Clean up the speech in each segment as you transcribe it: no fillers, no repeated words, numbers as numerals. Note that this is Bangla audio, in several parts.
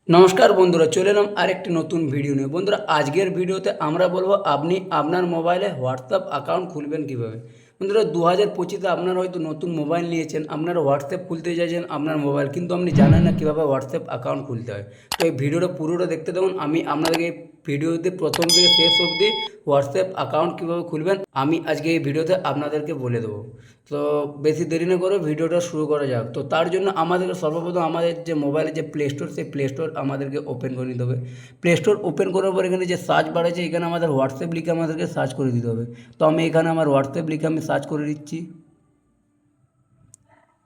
নমস্কার বন্ধুরা, চলে এলাম আরেকটি নতুন ভিডিও নিয়ে। বন্ধুরা, আজকের ভিডিওতে আমরা বলবো আপনি আপনার মোবাইলে হোয়াটসঅ্যাপ অ্যাকাউন্ট খুলবেন কীভাবে। বন্ধুরা, 2025-এ আপনারা হয়তো নতুন মোবাইল নিয়েছেন, আপনারা হোয়াটসঅ্যাপ খুলতে চাইছেন আপনার মোবাইল, কিন্তু আপনি জানেন না কীভাবে হোয়াটসঅ্যাপ অ্যাকাউন্ট খুলতে হয়। তো এই ভিডিওটা পুরোটা দেখতে দেখুন। আমি আপনাদেরকে এই ভিডিওতে প্রথম থেকে শেষ অবধি হোয়াটসঅ্যাপ অ্যাকাউন্ট কীভাবে খুলবেন আমি আজকে এই ভিডিওতে আপনাদেরকে বলে দেবো। তো বেশি দেরি না করে ভিডিওটা শুরু করা যাক। তো তার জন্য আমাদেরকে সর্বপ্রথম আমাদের যে মোবাইলে যে প্লে স্টোর, সেই প্লে স্টোর আমাদেরকে ওপেন করে নিতে হবে। প্লে স্টোর ওপেন করার পর এখানে যে সার্চ বার আছে, এখানে আমাদের হোয়াটসঅ্যাপ লিখে আমাদেরকে সার্চ করে দিতে হবে। তো আমি এখানে আমার হোয়াটসঅ্যাপ লিখে আমি সার্চ করে দিচ্ছি।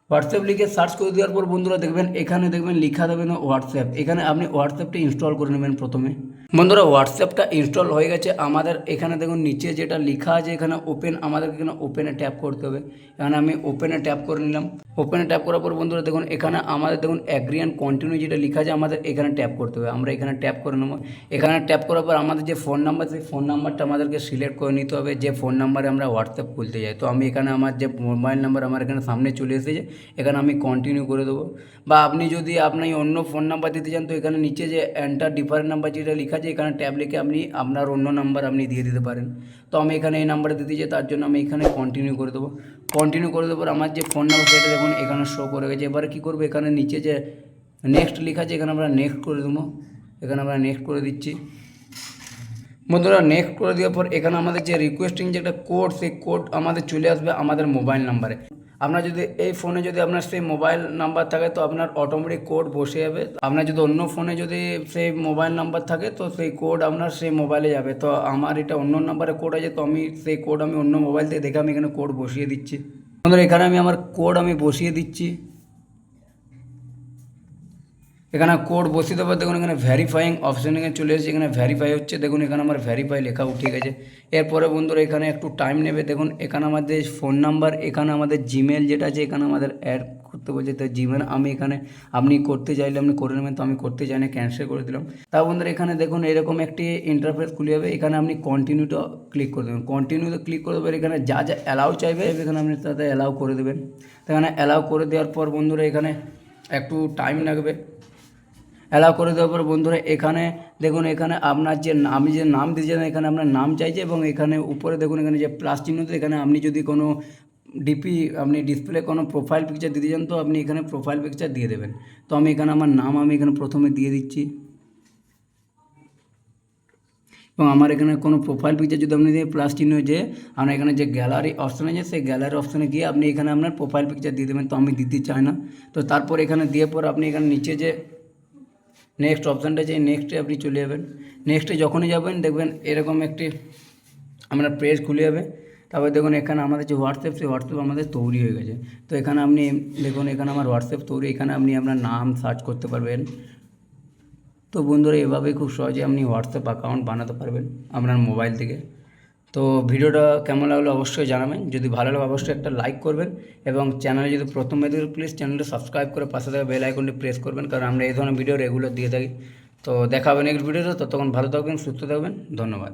হোয়াটসঅ্যাপ লিখে সার্চ করে দেওয়ার পর বন্ধুরা দেখবেন এখানে দেখবেন লেখা দেবেন হোয়াটসঅ্যাপ। এখানে আপনি হোয়াটসঅ্যাপটা ইনস্টল করে নেবেন প্রথমে। বন্ধুরা, হোয়াটসঅ্যাপটা ইনস্টল হয়ে গেছে আমাদের। এখানে দেখুন নিচে যেটা লেখা আছে এখানে ওপেন, আমাদেরকে এখানে ওপেনে ট্যাপ করতে হবে। এখানে আমি ওপেনে ট্যাপ করে নিলাম। ওপেনে ট্যাপ করার পর বন্ধুরা দেখুন এখানে আমাদের দেখুন অ্যাগ্রি অ্যান্ড কন্টিনিউ যেটা লেখা আছে আমাদের এখানে ট্যাপ করতে হবে। আমরা এখানে ট্যাপ করে নেব। এখানে ট্যাপ করার পর আমাদের যে ফোন নাম্বার, সেই ফোন নাম্বারটা আমাদেরকে সিলেক্ট করে নিতে হবে, যে ফোন নাম্বারে আমরা হোয়াটসঅ্যাপ খুলতে যাই। তো আমি এখানে আমার যে মোবাইল নাম্বার আমার এখানে সামনে চলে এসেছে, এখানে আমি কন্টিনিউ করে দেবো। বা আপনি যদি আপনি অন্য ফোন নাম্বার দিতে চান, তো এখানে নিচে যে এন্টার ডিফারেন্ট নাম্বার যেটা লেখা আছে এখানে ট্যাব লিখে আপনি আপনার অন্য নাম্বার আপনি দিয়ে দিতে পারেন। তো আমি এখানে এই নাম্বারে দিতে চাই, তার জন্য আমি এখানে কন্টিনিউ করে দেবো। কন্টিনিউ করে দেওয়ার পর আমার যে ফোন নাম্বার সেটা দেখুন এখানে শো করে গেছে। এবারে কী করবো, এখানে নিচে যে নেক্সট লেখা আছে এখানে আমরা নেক্সট করে দেবো। এখানে আমরা নেক্সট করে দিচ্ছি। বন্ধুরা, নেক্সট করে দেওয়ার পর এখানে আমাদের যে রিকোয়েস্টিং যে একটা কোড, সেই কোড আমাদের চলে আসবে আমাদের মোবাইল নাম্বারে। আপনার যদি এই ফোনে যদি আপনার সেই মোবাইল নাম্বার থাকে তো আপনার অটোমেটিক কোড বসে যাবে। আপনার যদি অন্য ফোনে যদি সেই মোবাইল নাম্বার থাকে তো সেই কোড আপনার সেই মোবাইলে যাবে। তো আমার এটা অন্য নাম্বারে কোড আছে, তো আমি সেই কোড আমি অন্য মোবাইল থেকে দেখে আমি এখানে কোড বসিয়ে দিচ্ছি। বন্ধুরা, এখানে আমি আমার কোড আমি বসিয়ে দিচ্ছি। এখানে কোড বসিয়ে দেবো। দেখুন এখানে ভ্যারিফাইং অপশান এখানে চলে এসেছে, এখানে ভ্যারিফাই হচ্ছে। দেখুন এখানে আমার ভ্যারিফাই লেখা উঠে গেছে। এরপরে বন্ধুরা এখানে একটু টাইম নেবে। দেখুন এখানে আমাদের ফোন নাম্বার, এখানে আমাদের জিমেল যেটা আছে এখানে আমাদের অ্যাড করতে বলছে। তো জিমেল আমি এখানে আপনি করতে চাইলে আপনি করে নেবেন, তো আমি করতে চাই না, ক্যান্সেল করে দিলাম। তা বন্ধুরা এখানে দেখুন এরকম একটি ইন্টারফেস খুলে যাবে। এখানে আপনি কন্টিনিউটা ক্লিক করে দেবেন। কন্টিনিউতে ক্লিক করে দেবেন। এখানে যা যা অ্যালাউ চাইবে এখানে আপনি তাতে অ্যালাউ করে দেবেন। তো এখানে অ্যালাউ করে দেওয়ার পর বন্ধুরা এখানে একটু টাইম লাগবে। অ্যালাউ করে দেওয়ার পর বন্ধুরা এখানে দেখুন এখানে আপনার যে আমি যে নাম দিয়েছেন এখানে আপনার নাম চাইছে, এবং এখানে উপরে দেখুন এখানে যে প্লাস চিহ্ন, এখানে আপনি যদি কোনো ডিপি আপনি ডিসপ্লে কোনো প্রোফাইল পিকচার দিতে চান তো আপনি এখানে প্রোফাইল পিকচার দিয়ে দেবেন। তো আমি এখানে আমার নাম আমি এখানে প্রথমে দিয়ে দিচ্ছি, এবং আমার এখানে কোনো প্রোফাইল পিকচার যদি আপনি দিয়ে প্লাস চিহ্ন যে আপনার এখানে যে গ্যালারি অপশান আছে সেই গ্যালারি অপশানে গিয়ে আপনি এখানে আপনার প্রোফাইল পিকচার দিয়ে দেবেন। তো আমি দিতে চাই না। তো তারপর এখানে দিয়ে পর আপনি এখানে নিচে যে নেক্সট অপশানটা আছে নেক্সটে আপনি চলে যাবেন। নেক্সটে যখনই যাবেন দেখবেন এরকম একটি আপনার পেজ খুলে যাবে। তারপর দেখুন এখানে আমাদের যে হোয়াটসঅ্যাপ, সেই হোয়াটসঅ্যাপ আমাদের তৈরি হয়ে গেছে। তো এখানে আপনি দেখুন এখানে আমার হোয়াটসঅ্যাপ তৈরি। এখানে আপনি আপনার নাম সার্চ করতে পারবেন। তো বন্ধুরা এভাবেই খুব সহজে আপনি হোয়াটসঅ্যাপ অ্যাকাউন্ট বানাতে পারবেন আপনার মোবাইল থেকে। তো ভিডিওটা কেমন লাগলো অবশ্যই জানাবেন। যদি ভালো লাগে অবশ্যই একটা লাইক করবেন, এবং চ্যানেলে যদি প্রথম দেখবেন প্লিজ চ্যানেলটা সাবস্ক্রাইব করে পাশে থাকা বেল আইকনটি প্রেস করবেন, কারণ আমরা এই ধরনের ভিডিও রেগুলার দিয়ে থাকি। তো দেখা হবে নেক্সট ভিডিওতে। ততক্ষণ ভালো থাকবেন, সুস্থ থাকবেন। ধন্যবাদ।